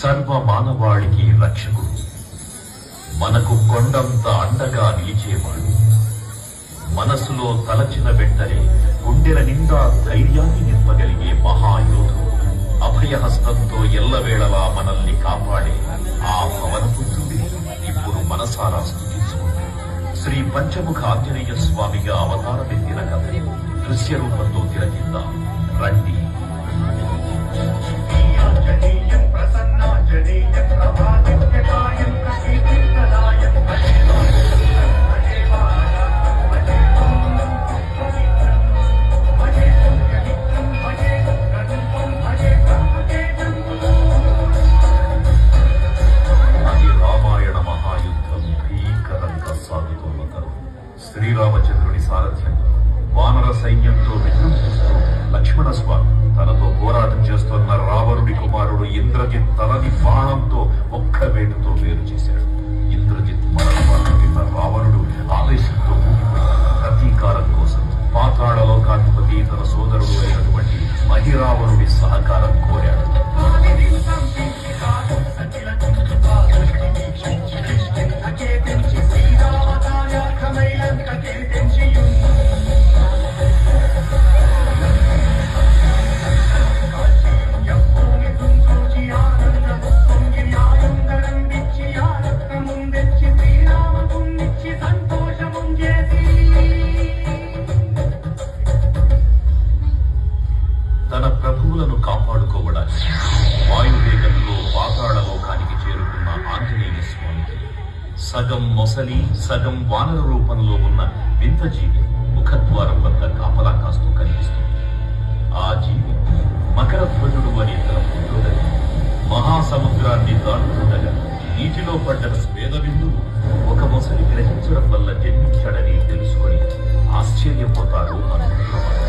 సర్వ మానవాళికి రక్షకుడు, మనకు కొండంత అండగా నిలిచేవాడు, మనసులో తలచిన వెంటనే గుండెల నిండా ధైర్యాన్ని నింపగలిగే మహాయోధుడు, అభయహస్తంతో ఎల్లవేళలా మనల్ని కాపాడే ఆ పవనపుత్రుడిని ఇప్పుడు మనసారా స్తుతించుకుంటూ శ్రీ పంచముఖ ఆంజనేయ స్వామిగా అవతారమెత్తిన కథ దృశ్య రూపంలో తిలకిద్దాం రండి. శ్రీరామచంద్రుని సారథ్యంలో వానర సైన్యంతో విజృంభిస్తూ లక్ష్మణ స్వామి తనతో పోరాటం చేస్తున్న రావణుడి కుమారుడు ఇంద్రజిత్ తలని బాణంతో ఒక్క వేటుతో వేరు చేశాడు. ఇంద్రజిత్ మరణవార్త విన్న రావణుడు ఆవేశంతో ఊగిపోయి ప్రతీకారం కోసం పాతాళ లోకాధిపతి తన సోదరుడు అయినటువంటి మహిరావణుడి సహకారం కోరాడు. తన ప్రభువులను కాపాడుకోవడానికి వాయువేగంలో పాతాళ లోకానికి చేరుకున్న ఆంజనేయ స్వామికి సగం మొసలి సగం వానర రూపంలో ఉన్న వింత జీవి ముఖద్వారం వద్ద కాపలా కాస్తూ కనిపిస్తుంది. ఆ జీవి మకరధ్వజుడు అనే తన పుత్రుడని మహాసముద్రాన్ని దాటుతుండగా నీటిలో పడ్డ స్వేద బిందువు ఒక మొసలి గ్రహించడం వల్ల జన్మించాడని తెలుసుకొని ఆశ్చర్యపోతాడు అనుకుంటున్నాడు.